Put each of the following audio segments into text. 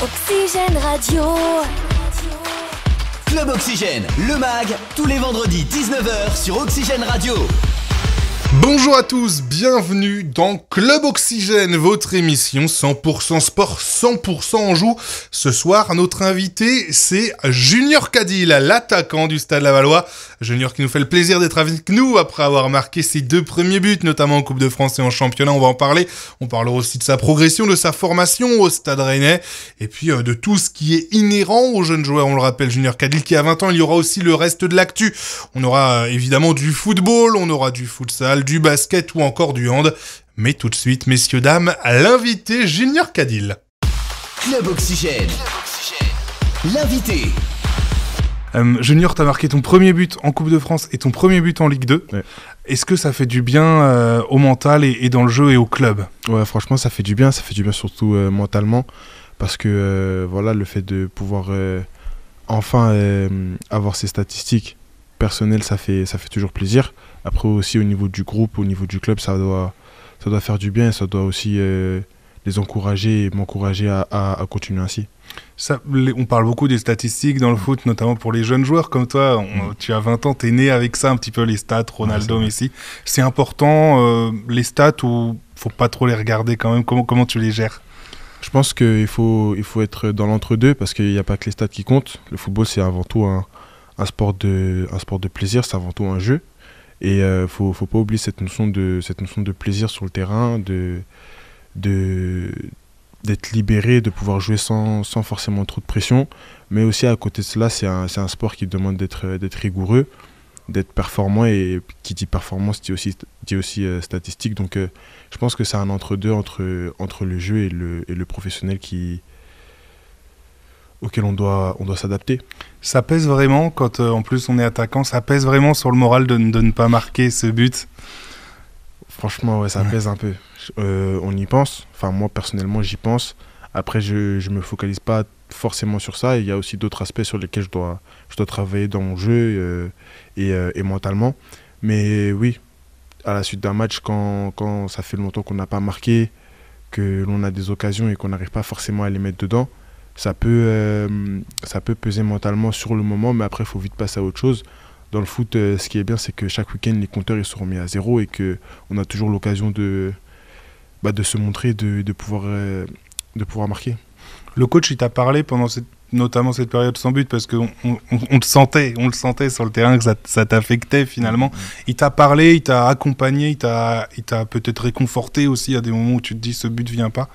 Oxygène Radio. Club Oxygène, le mag, tous les vendredis 19h sur Oxygène Radio. Bonjour à tous, bienvenue dans Club Oxygène, votre émission 100% sport, 100% Anjou. Ce soir, notre invité, c'est Junior Cadil, l'attaquant du Stade Lavallois. Junior qui nous fait le plaisir d'être avec nous après avoir marqué ses 2 premiers buts, notamment en Coupe de France et en championnat, on va en parler. On parlera aussi de sa progression, de sa formation au Stade Rennais, et puis de tout ce qui est inhérent aux jeunes joueurs. On le rappelle, Junior Cadil qui a 20 ans, il y aura aussi le reste de l'actu. On aura évidemment du football, on aura du futsal, du basket ou encore du hand. Mais tout de suite, messieurs, dames, l'invité Junior Cadil. Club Oxygène. L'invité. Junior, t'as marqué ton premier but en Coupe de France et ton premier but en Ligue 2. Ouais. Est-ce que ça fait du bien au mental et dans le jeu et au club ? Ouais, franchement, ça fait du bien surtout mentalement. Parce que voilà, le fait de pouvoir enfin avoir ces statistiques personnelles, ça fait toujours plaisir. Après aussi au niveau du groupe, au niveau du club, ça doit faire du bien, ça doit aussi les encourager et m'encourager à continuer ainsi. Ça, on parle beaucoup des statistiques dans le foot, notamment pour les jeunes joueurs comme toi. Tu as 20 ans, t'es né avec ça un petit peu, les stats, Ronaldo, Messi. C'est important, les stats, ou faut pas trop les regarder quand même? Comment tu les gères? Je pense qu'il faut être dans l'entre-deux, parce qu'il n'y a pas que les stats qui comptent. Le football, c'est avant tout un sport de plaisir, c'est avant tout un jeu. Et faut pas oublier cette notion de plaisir sur le terrain, d'être libéré, de pouvoir jouer sans forcément trop de pression. Mais aussi à côté de cela, c'est un sport qui demande d'être rigoureux, d'être performant, et qui dit performance dit aussi statistique. Donc je pense que c'est un entre-deux entre le jeu et le professionnel auquel on doit s'adapter. Ça pèse vraiment quand en plus on est attaquant, ça pèse vraiment sur le moral de ne pas marquer ce but? Franchement, ouais, ça pèse un peu. On y pense. Enfin, moi, personnellement, j'y pense. Après, je me focalise pas forcément sur ça. Il y a aussi d'autres aspects sur lesquels je dois travailler dans mon jeu et mentalement. Mais oui, à la suite d'un match, quand ça fait longtemps qu'on n'a pas marqué, que l'on a des occasions et qu'on n'arrive pas forcément à les mettre dedans, ça peut peser mentalement sur le moment, mais après, il faut vite passer à autre chose. Dans le foot, ce qui est bien, c'est que chaque week-end, les compteurs ils seront mis à zéro et qu'on a toujours l'occasion de se montrer, de pouvoir marquer. Le coach, il t'a parlé pendant notamment cette période sans but, parce qu'on le sentait sur le terrain que ça t'affectait finalement. Il t'a parlé, il t'a accompagné, il t'a peut-être réconforté aussi à des moments où tu te dis ce but vient pas.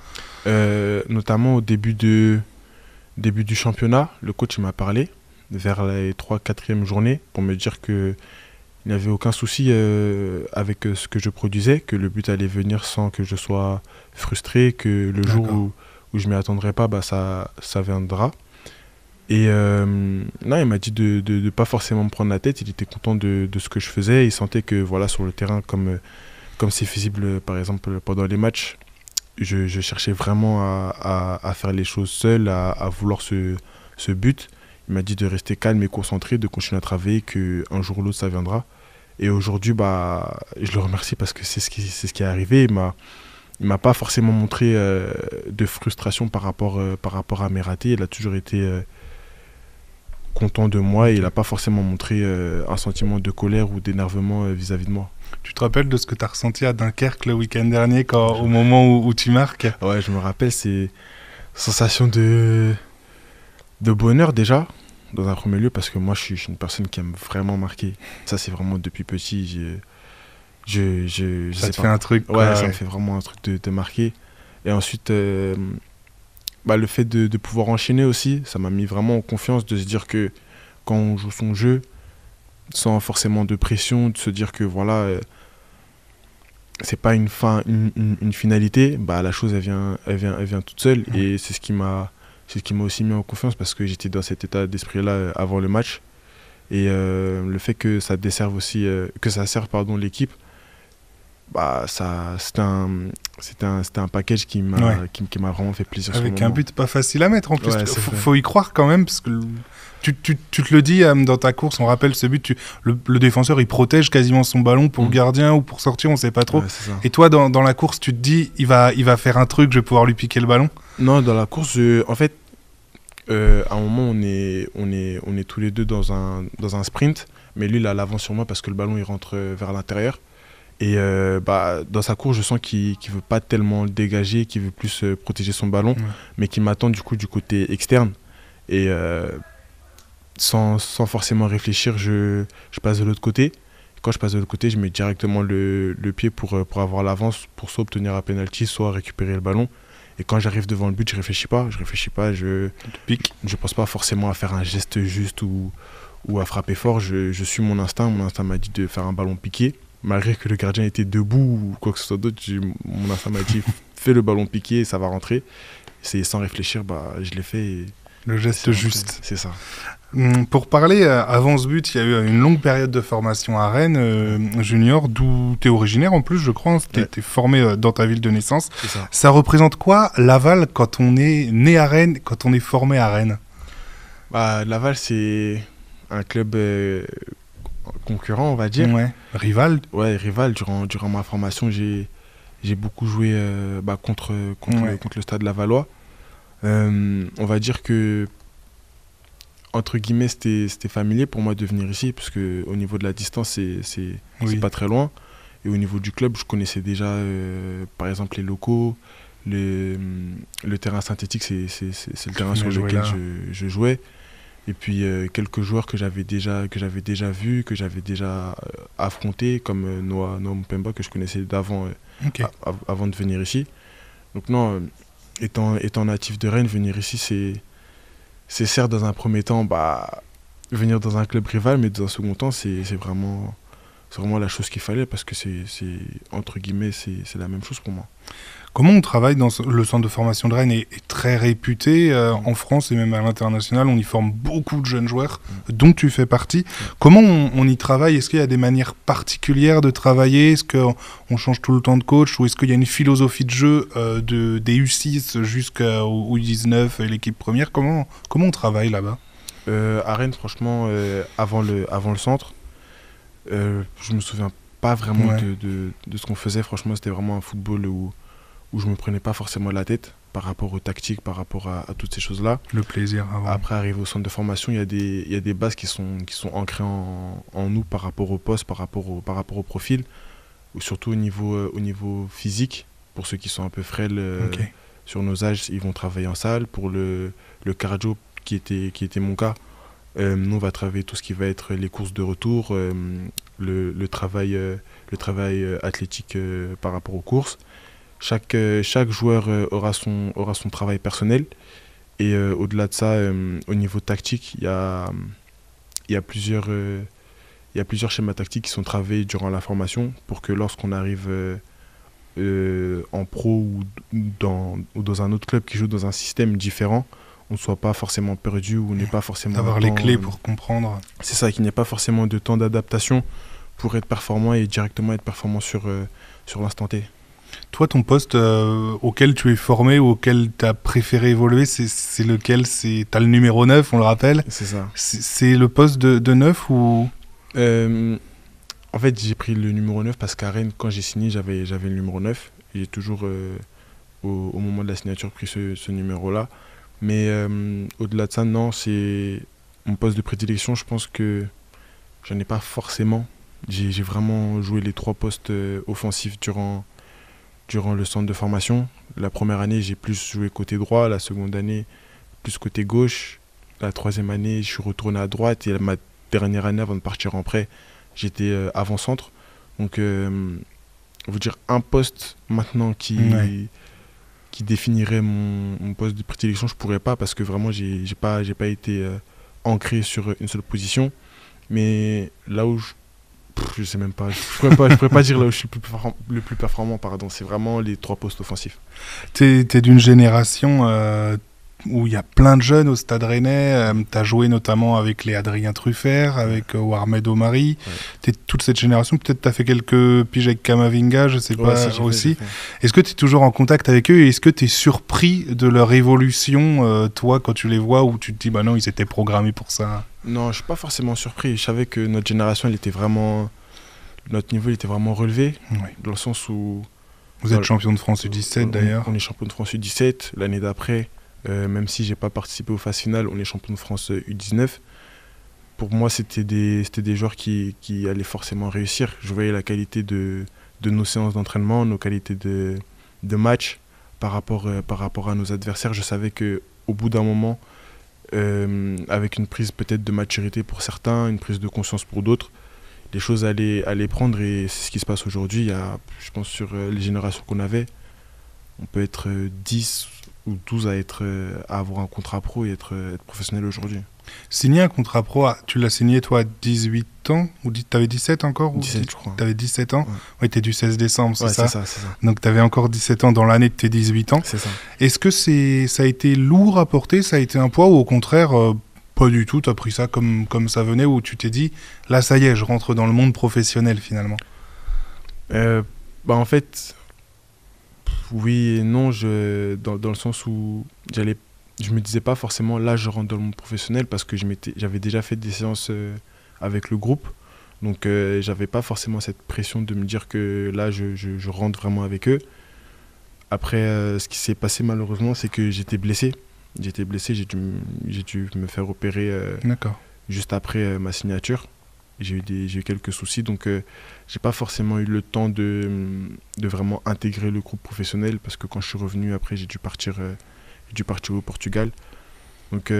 Notamment au début du championnat, le coach m'a parlé vers les 3-4e journées pour me dire qu'il n'y avait aucun souci avec ce que je produisais, que le but allait venir sans que je sois frustré, que le jour où je ne m'y attendrai pas, ça viendra. Et non, il m'a dit de ne pas forcément me prendre la tête, il était content de ce que je faisais, il sentait que voilà, sur le terrain, comme c'est visible par exemple pendant les matchs, je cherchais vraiment à faire les choses seul, à vouloir ce but. Il m'a dit de rester calme et concentré, de continuer à travailler, qu'un jour ou l'autre ça viendra. Et aujourd'hui, je le remercie parce que c'est ce qui est arrivé. Il m'a pas forcément montré de frustration par rapport à mes ratés. Il a toujours été content de moi et il n'a pas forcément montré un sentiment de colère ou d'énervement vis-à-vis de moi. Tu te rappelles de ce que tu as ressenti à Dunkerque le week-end dernier, au moment où tu marques? Ouais, je me rappelle, c'est sensation de bonheur déjà, dans un premier lieu, parce que moi je suis une personne qui aime vraiment marquer. Ça, c'est vraiment depuis petit. Ça te fait un truc? Ouais, ça me fait vraiment un truc de marquer. Et ensuite, le fait de pouvoir enchaîner aussi, ça m'a mis vraiment en confiance, de se dire que quand on joue son jeu, sans forcément de pression, de se dire que voilà, c'est pas une fin, une finalité, la chose elle vient toute seule. Et c'est ce qui m'a aussi mis en confiance, parce que j'étais dans cet état d'esprit-là avant le match. Et le fait que ça desserve aussi, serve l'équipe, c'était un package qui m'a vraiment fait plaisir. Avec un but pas facile à mettre en plus. Ouais, faut y croire quand même, parce que tu te le dis dans ta course, on rappelle ce but, le défenseur il protège quasiment son ballon pour le gardien ou pour sortir, on sait pas trop. Ouais, et toi dans la course tu te dis il va faire un truc, je vais pouvoir lui piquer le ballon? Non, dans la course en fait À un moment, on est tous les deux dans un sprint, mais lui, il a l'avance sur moi parce que le ballon, il rentre vers l'intérieur. Et dans sa course, je sens qu'il ne veut pas tellement le dégager, qu'il veut plus protéger son ballon, mais qu'il m'attend du coup du côté externe. Et sans forcément réfléchir, je passe de l'autre côté. Quand je passe de l'autre côté, je mets directement le pied pour avoir l'avance, pour soit obtenir un penalty, soit récupérer le ballon. Et quand j'arrive devant le but, je réfléchis pas, je pense pas forcément à faire un geste juste ou à frapper fort. Je suis mon instinct m'a dit de faire un ballon piqué. Malgré que le gardien était debout ou quoi que ce soit d'autre, mon instinct m'a dit fais le ballon piqué et ça va rentrer. C'est sans réfléchir, je l'ai fait. Et le geste juste. C'est ça. Pour parler avant ce but, il y a eu une longue période de formation à Rennes, junior, d'où tu es originaire en plus, je crois. Tu es formé dans ta ville de naissance. C'est ça. Ça représente quoi, Laval, quand on est né à Rennes, quand on est formé à Rennes? Laval, c'est un club concurrent, on va dire. Ouais. Rival. Ouais, rival. Durant ma formation, j'ai beaucoup joué contre le Stade Lavallois. On va dire que entre guillemets, c'était familier pour moi de venir ici, parce qu'au niveau de la distance, c'est pas très loin. Et au niveau du club, je connaissais déjà, par exemple, les locaux, le terrain synthétique, c'est le terrain sur lequel je jouais. Et puis, quelques joueurs que j'avais déjà vus, que j'avais déjà affrontés, comme Noah Mpemba, que je connaissais d'avant, avant de venir ici. Donc non, étant natif de Rennes, venir ici, c'est certes dans un premier temps venir dans un club rival, mais dans un second temps c'est vraiment la chose qu'il fallait, parce que c'est entre guillemets c'est la même chose pour moi. Comment on travaille dans le centre de formation de Rennes est très réputé en France et même à l'international. On y forme beaucoup de jeunes joueurs, dont tu fais partie. Comment on y travaille? Est-ce qu'il y a des manières particulières de travailler? Est-ce qu'on change tout le temps de coach? Ou est-ce qu'il y a une philosophie de jeu des U6 jusqu'au U19 et l'équipe première? Comment on travaille là-bas? À Rennes, franchement, avant le centre, je me souviens pas vraiment de ce qu'on faisait. Franchement, c'était vraiment un football où je me prenais pas forcément la tête par rapport aux tactiques, par rapport à toutes ces choses-là. Le plaisir avant. Après, arriver au centre de formation, il y a des bases qui sont ancrées en nous par rapport au poste, par rapport au profil, ou surtout au niveau physique. Pour ceux qui sont un peu frêles sur nos âges, ils vont travailler en salle. Pour le cardio, qui était mon cas, nous on va travailler tout ce qui va être les courses de retour, le travail athlétique par rapport aux courses. Chaque joueur aura son travail personnel, et au-delà de ça, au niveau tactique, il y a plusieurs schémas tactiques qui sont travaillés durant la formation pour que lorsqu'on arrive en pro ou dans un autre club qui joue dans un système différent, on ne soit pas forcément perdu ou n'ait pas forcément... Avoir les clés pour comprendre. C'est ça, qu'il n'y ait pas forcément de temps d'adaptation pour être performant et directement être performant sur l'instant T. Toi, ton poste auquel tu es formé ou auquel tu as préféré évoluer, c'est lequel? Tu as le numéro 9, on le rappelle. C'est ça. C'est le poste de 9 ou... En fait, j'ai pris le numéro 9 parce qu'à Rennes, quand j'ai signé, j'avais le numéro 9. J'ai toujours, au moment de la signature, pris ce numéro-là. Mais au-delà de ça, non, c'est mon poste de prédilection. Je pense que j'en ai pas forcément. J'ai vraiment joué les 3 postes offensifs durant le centre de formation. La première année, j'ai plus joué côté droit. La seconde année, plus côté gauche. La troisième année, je suis retourné à droite. Et ma dernière année, avant de partir en prêt, j'étais avant-centre. Donc, vous dire un poste maintenant qui définirait mon poste de prédilection, je pourrais pas, parce que vraiment, j'ai pas été ancré sur une seule position. Mais là où je sais même pas, je pourrais pas dire là où je suis le plus performant, pardon. C'est vraiment les 3 postes offensifs. T'es d'une génération où il y a plein de jeunes au Stade Rennais. Tu as joué notamment avec les Adrien Truffert, avec Warmed Omari. T'es toute cette génération. Peut-être tu as fait quelques piges avec Kamavinga, je sais pas, aussi. Est-ce que tu es toujours en contact avec eux, et est-ce que tu es surpris de leur évolution, toi, quand tu les vois, ou tu te dis, bah non, ils étaient programmés pour ça? Non, je suis pas forcément surpris. Je savais que notre génération, notre niveau était vraiment relevé, dans le sens où... Vous êtes champion de France U17 d'ailleurs. On est champion de France U17. L'année d'après, Même si j'ai pas participé aux phases finales, on est champion de France U19. Pour moi, c'était des joueurs qui allaient forcément réussir. Je voyais la qualité de nos séances d'entraînement, nos qualités de match par rapport à nos adversaires. Je savais qu'au bout d'un moment, avec une prise peut-être de maturité pour certains, une prise de conscience pour d'autres, les choses allaient prendre, et c'est ce qui se passe aujourd'hui. Il y a, je pense, sur les générations qu'on avait, on peut être 10 ou 12 à avoir un contrat pro et être professionnel aujourd'hui. Signer un contrat pro, tu l'as signé toi à 18 ans ou t'avais 17 encore 17 je crois. T'avais 17 ans. Ouais. Oui, t'es du 16 décembre, c'est ça? C'est ça. Donc t'avais encore 17 ans dans l'année de tes 18 ans. C'est ça. Est-ce que ça a été lourd à porter, ça a été un poids, ou au contraire, pas du tout, t'as pris ça comme ça venait, ou tu t'es dit, là ça y est, je rentre dans le monde professionnel finalement? En fait, oui et non, dans le sens où je me disais pas forcément là je rentre dans le monde professionnel, parce que j'avais déjà fait des séances avec le groupe, donc j'avais pas forcément cette pression de me dire que là je rentre vraiment avec eux. Après, ce qui s'est passé malheureusement, c'est que j'étais blessé, j'ai dû me faire opérer juste après ma signature. J'ai eu quelques soucis, donc j'ai pas forcément eu le temps de vraiment intégrer le groupe professionnel, parce que quand je suis revenu après, j'ai dû partir au Portugal. Donc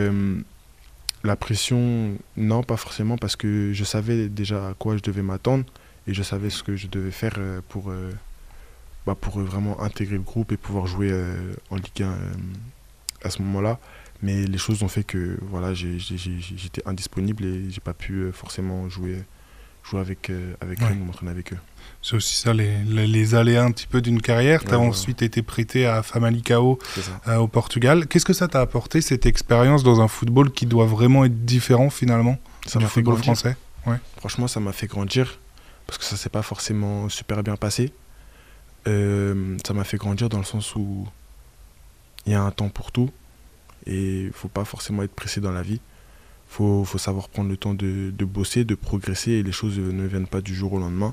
la pression, non, pas forcément, parce que je savais déjà à quoi je devais m'attendre, et je savais ce que je devais faire pour vraiment intégrer le groupe et pouvoir jouer en Ligue 1 à ce moment-là. Mais les choses ont fait que voilà, j'étais indisponible et j'ai pas pu forcément jouer avec eux, m'entraîner avec eux. C'est aussi ça, les aléas un petit peu d'une carrière. Tu as ensuite été prêté à Famalicão au Portugal. Qu'est-ce que ça t'a apporté, cette expérience dans un football qui doit vraiment être différent finalement du football français? Franchement, ça m'a fait grandir, parce que ça s'est pas forcément super bien passé. Ça m'a fait grandir dans le sens où il y a un temps pour tout. Et il ne faut pas forcément être pressé dans la vie. Il faut savoir prendre le temps de bosser, de progresser, et les choses ne viennent pas du jour au lendemain.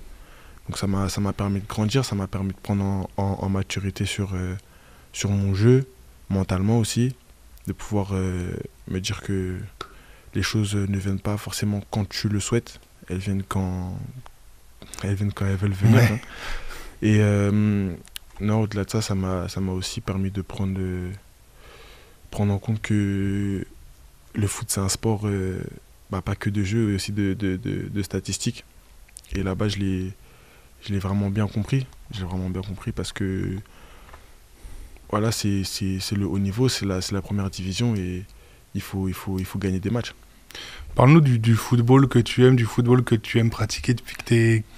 Donc ça m'a permis de grandir, ça m'a permis de prendre en maturité sur mon jeu, mentalement aussi, de pouvoir me dire que les choses ne viennent pas forcément quand tu le souhaites, elles viennent quand elles veulent venir. Ouais. Hein. Et non, au-delà de ça, ça m'a aussi permis de prendre en compte que le foot, c'est un sport pas que de jeu, mais aussi de statistiques. Et là-bas, je l'ai vraiment bien compris. J'ai vraiment bien compris, parce que voilà, c'est le haut niveau, c'est la première division, et il faut gagner des matchs. Parle-nous du football que tu aimes, du football que tu aimes pratiquer depuis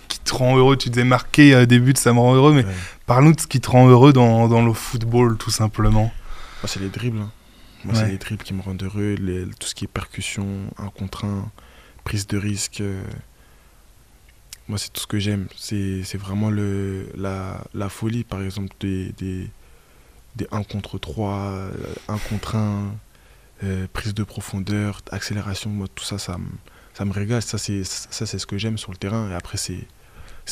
qui te rend heureux. Tu disais marquer des buts, ça me rend heureux, mais parle-nous de ce qui te rend heureux dans le football, tout simplement. Moi, c'est les dribbles. Hein. Moi, c'est les dribbles qui me rendent heureux, tout ce qui est percussion, 1 contre 1, prise de risque. Moi, c'est tout ce que j'aime. C'est vraiment la folie, par exemple, des 1 contre 3, 1 contre 1, prise de profondeur, accélération. Moi, tout ça, ça me régale. Ça, c'est ce que j'aime sur le terrain. Et après, c'est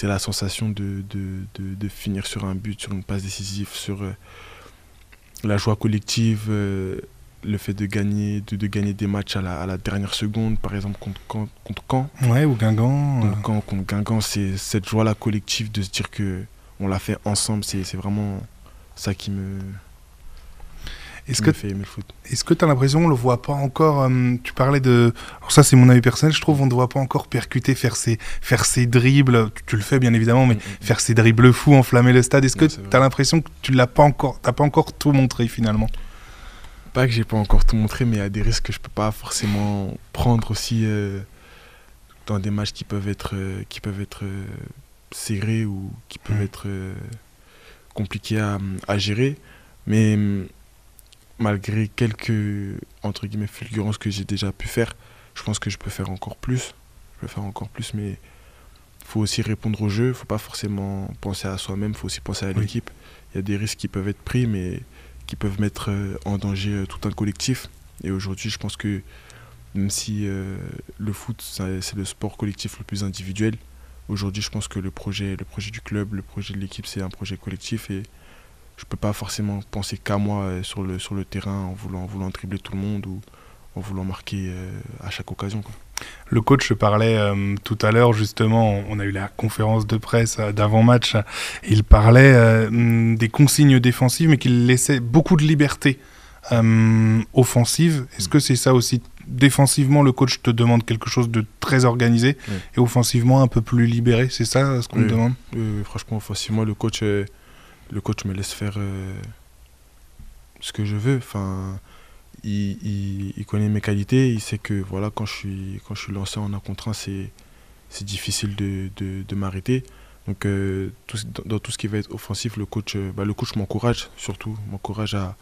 la sensation de finir sur un but, sur une passe décisive, sur la joie collective, le fait de gagner des matchs à la dernière seconde, par exemple contre Caen. Ouais, ou Guingamp. Contre Guingamp, c'est cette joie-là collective de se dire qu'on l'a fait ensemble. C'est vraiment ça qui me fait aimer le foot. Est-ce que tu as l'impression qu'on ne le voit pas encore tu parlais de... Alors ça, c'est mon avis personnel. Je trouve qu'on ne doit pas encore percuter, faire ses dribbles. Tu le fais, bien évidemment, mais faire ses dribbles fous, enflammer le stade. Est-ce que tu as l'impression que tu n'as pas encore tout montré, finalement? Pas que j'ai pas encore tout montré, mais il y a des risques que je peux pas forcément prendre aussi dans des matchs qui peuvent être serrés, ou qui peuvent être compliqués à gérer. Mais malgré quelques, entre guillemets, fulgurances que j'ai déjà pu faire, je pense que je peux faire encore plus. Mais il faut aussi répondre au jeu. Il ne faut pas forcément penser à soi-même, il faut aussi penser à l'équipe. Il y a des risques qui peuvent être pris, mais qui peuvent mettre en danger tout un collectif. Et aujourd'hui, je pense que même si le foot, c'est le sport collectif le plus individuel, aujourd'hui, je pense que le projet du club, le projet de l'équipe, c'est un projet collectif. Et je peux pas forcément penser qu'à moi sur le terrain en voulant dribbler tout le monde ou en voulant marquer à chaque occasion, quoi. Le coach parlait tout à l'heure, justement, on a eu la conférence de presse d'avant-match, il parlait des consignes défensives, mais qu'il laissait beaucoup de liberté offensive. Est-ce que c'est ça aussi? Défensivement, le coach te demande quelque chose de très organisé, et offensivement un peu plus libéré, c'est ça ce qu'on te demande? Franchement, offensivement, le coach me laisse faire ce que je veux. Enfin, il connaît mes qualités, il sait que voilà, quand je suis lancé en un contre un, c'est difficile de m'arrêter. Donc dans tout ce qui va être offensif, le coach m'encourage, surtout m'encourage à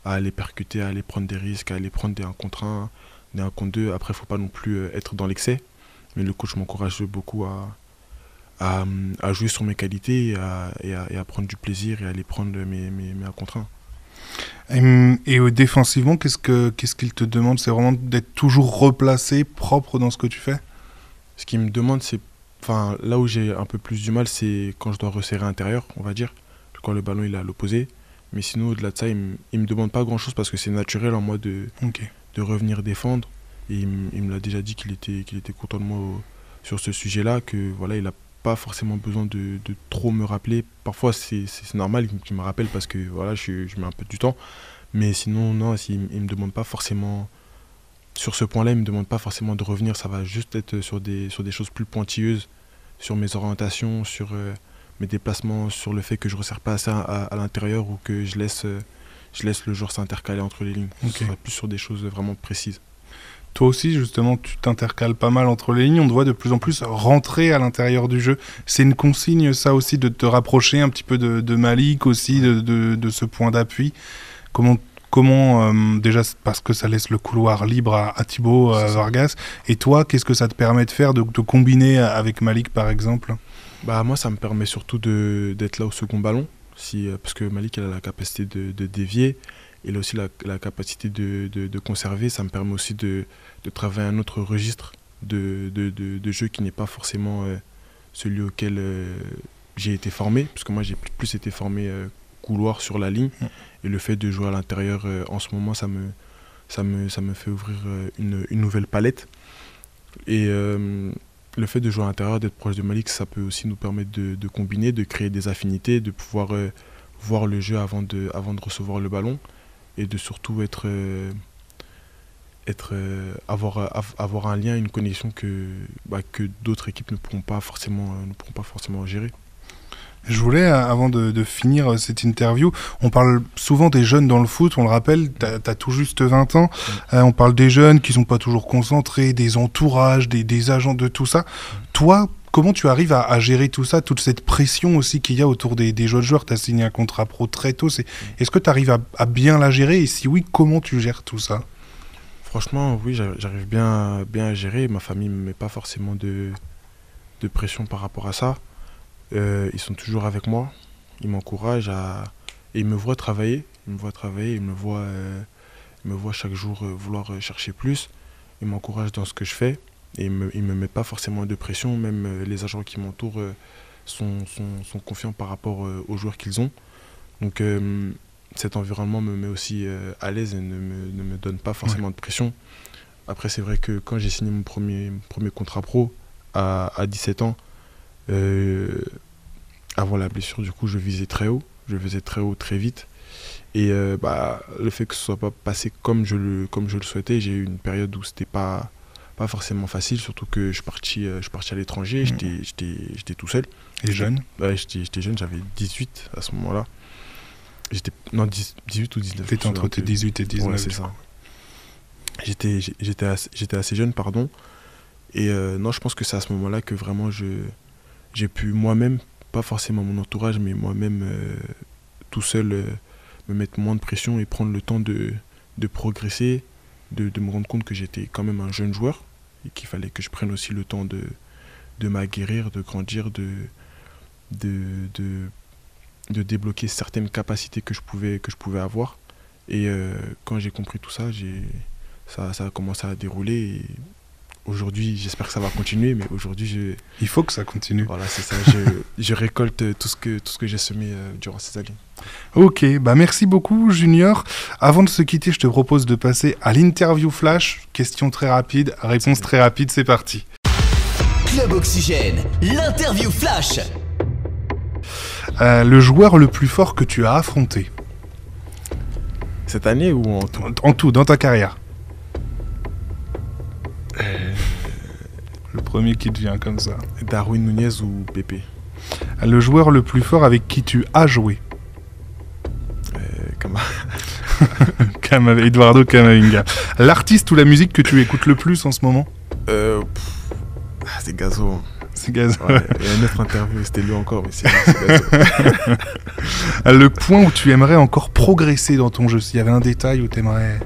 aller percuter, à aller prendre des risques, à aller prendre des 1 contre 1, des 1 contre 2. Après, il ne faut pas non plus être dans l'excès, mais le coach m'encourage beaucoup à jouer sur mes qualités et à prendre du plaisir et à aller prendre mes 1 contre 1. Et défensivement, qu'est-ce qu'il te demande? C'est vraiment d'être toujours replacé, propre dans ce que tu fais? Ce qu'il me demande, c'est... Enfin, là où j'ai un peu plus du mal, c'est quand je dois resserrer à l'intérieur, on va dire, quand le ballon il est à l'opposé. Mais sinon, au-delà de ça, il me demande pas grand-chose parce que c'est naturel en moi de revenir défendre. Et il me l'a déjà dit qu'il était content de moi sur ce sujet-là, que voilà, il n'a pas forcément besoin de trop me rappeler. Parfois, c'est normal qu'il me rappelle parce que voilà, je mets un peu du temps. Mais sinon, non, il me demande pas forcément... Sur ce point-là, il ne me demande pas forcément de revenir. Ça va juste être sur des choses plus pointilleuses, sur mes orientations, sur mes déplacements, sur le fait que je ne resserre pas assez à l'intérieur ou que je laisse le joueur s'intercaler entre les lignes. Ça va plus sur des choses vraiment précises. Toi aussi, justement, tu t'intercales pas mal entre les lignes. On te voit de plus en plus rentrer à l'intérieur du jeu. C'est une consigne, ça aussi, de te rapprocher un petit peu de Malik aussi, de ce point d'appui. Comment déjà, parce que ça laisse le couloir libre à Thibaut Vargas. Et toi, qu'est-ce que ça te permet de faire, de combiner avec Malik, par exemple? Moi, ça me permet surtout d'être là au second ballon. Parce que Malik, il a la capacité de dévier. Il a aussi la capacité de conserver. Ça me permet aussi de travailler un autre registre de jeu qui n'est pas forcément celui auquel j'ai été formé. Parce que moi, j'ai plus été formé couloir sur la ligne. Et le fait de jouer à l'intérieur en ce moment, ça me fait ouvrir une nouvelle palette. Et le fait de jouer à l'intérieur, d'être proche de Malik, ça peut aussi nous permettre de combiner, de créer des affinités, de pouvoir voir le jeu avant de recevoir le ballon et de surtout avoir un lien, une connexion que d'autres équipes ne pourront pas forcément gérer. Je voulais, avant de finir cette interview, on parle souvent des jeunes dans le foot, on le rappelle, t'as tout juste 20 ans, on parle des jeunes qui sont pas toujours concentrés, des entourages, des agents, de tout ça. Toi, comment tu arrives à gérer tout ça, toute cette pression aussi qu'il y a autour des jeunes joueurs? T'as signé un contrat pro très tôt, est-ce que tu arrives à bien la gérer? Et si oui, comment tu gères tout ça? Franchement, oui, j'arrive bien à gérer. Ma famille ne me met pas forcément de pression par rapport à ça. Ils sont toujours avec moi, ils m'encouragent et ils me voient travailler, ils me voient chaque jour vouloir chercher plus. Ils m'encouragent dans ce que je fais et ils me mettent pas forcément de pression. Même les agents qui m'entourent sont confiants par rapport aux joueurs qu'ils ont. Donc cet environnement me met aussi à l'aise et ne me donne pas forcément de pression. Après, c'est vrai que quand j'ai signé mon premier contrat pro à 17 ans, avant la blessure, du coup, je visais très haut très vite. Et le fait que ce soit pas passé comme je le souhaitais, j'ai eu une période où c'était pas forcément facile, surtout que je suis parti à l'étranger, j'étais tout seul. Et jeune? J'étais jeune, j'avais 18 à ce moment-là. 18 ou 19. T'étais entre tes 18 et 19. Ouais, c'est ça. J'étais assez jeune, pardon. Et non, je pense que c'est à ce moment-là que vraiment j'ai pu moi-même, pas forcément mon entourage, mais moi-même tout seul me mettre moins de pression et prendre le temps de progresser, de me rendre compte que j'étais quand même un jeune joueur et qu'il fallait que je prenne aussi le temps de m'aguerrir, de grandir, de débloquer certaines capacités que je pouvais avoir. Et quand j'ai compris tout ça, ça a commencé à dérouler. Et Aujourd'hui, j'espère que ça va continuer, mais aujourd'hui, Il faut que ça continue. voilà, c'est ça. Je récolte tout ce que j'ai semé durant ces années. Ok, bah merci beaucoup Junior. Avant de se quitter, je te propose de passer à l'interview flash. Question très rapide, réponse très rapide, c'est parti. Club Oxygène, l'interview flash. Le joueur le plus fort que tu as affronté Cette année ou en tout? en tout, dans ta carrière. Le premier qui te vient comme ça. Darwin Nunez ou Pépé? Le joueur le plus fort avec qui tu as joué. Eduardo Camavinga. L'artiste ou la musique que tu écoutes le plus en ce moment. C'est Gazo. C'est Gazo. Ouais, il y a une autre interview, c'était lui encore, mais c'est Gazo. Le point où tu aimerais encore progresser dans ton jeu, s'il y avait un détail où tu aimerais...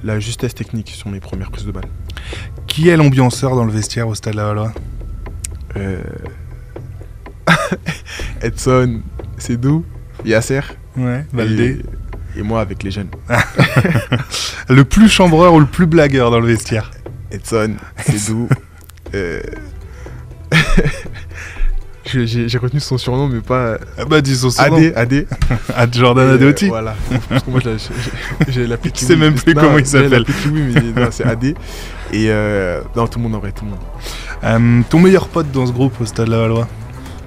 La justesse technique sur mes premières prises de balle. Qui est l'ambianceur dans le vestiaire au Stade Lavallois? Edson, Sedou, Yasser. Ouais, Baldé. Et moi avec les jeunes. Le plus chambreur ou le plus blagueur dans le vestiaire? Edson, Sedou. J'ai retenu son surnom, mais pas. Bah dis son surnom. AD. Jordan Adeoti. Voilà. Parce que moi, j'ai l'appelé Tu Kiwi. sais même plus comment il s'appelle. J'ai l'appelé Kiwi, mais non, c'est AD. Et non, tout le monde en vrai, tout le monde. Ton meilleur pote dans ce groupe au Stade Lavallois?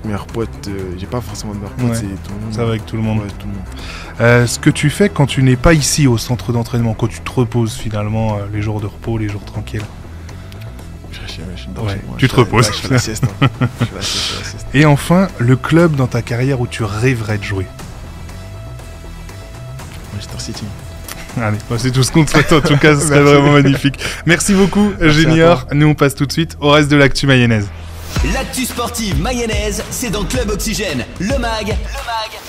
Meilleur pote, j'ai pas forcément de meilleur pote, Ouais. c'est tout le monde. Ça va avec tout le monde. Ouais, tout le monde. Ce que tu fais quand tu n'es pas ici au centre d'entraînement, quand tu te reposes finalement, les jours de repos, les jours tranquilles. Je dors Ouais, chez moi. tu te reposes. Ouais, je fais la sieste. Hein. Je fais la sieste. Et enfin, le club dans ta carrière où tu rêverais de jouer. Manchester City. Allez, bah, c'est tout ce qu'on te souhaite en tout cas, ce serait Merci. vraiment magnifique. Merci beaucoup Merci Junior, nous on passe tout de suite au reste de l'actu mayonnaise. L'actu sportive mayonnaise, c'est dans Club Oxygène. Le mag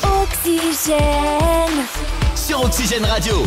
Oxygène. sur Oxygène Radio.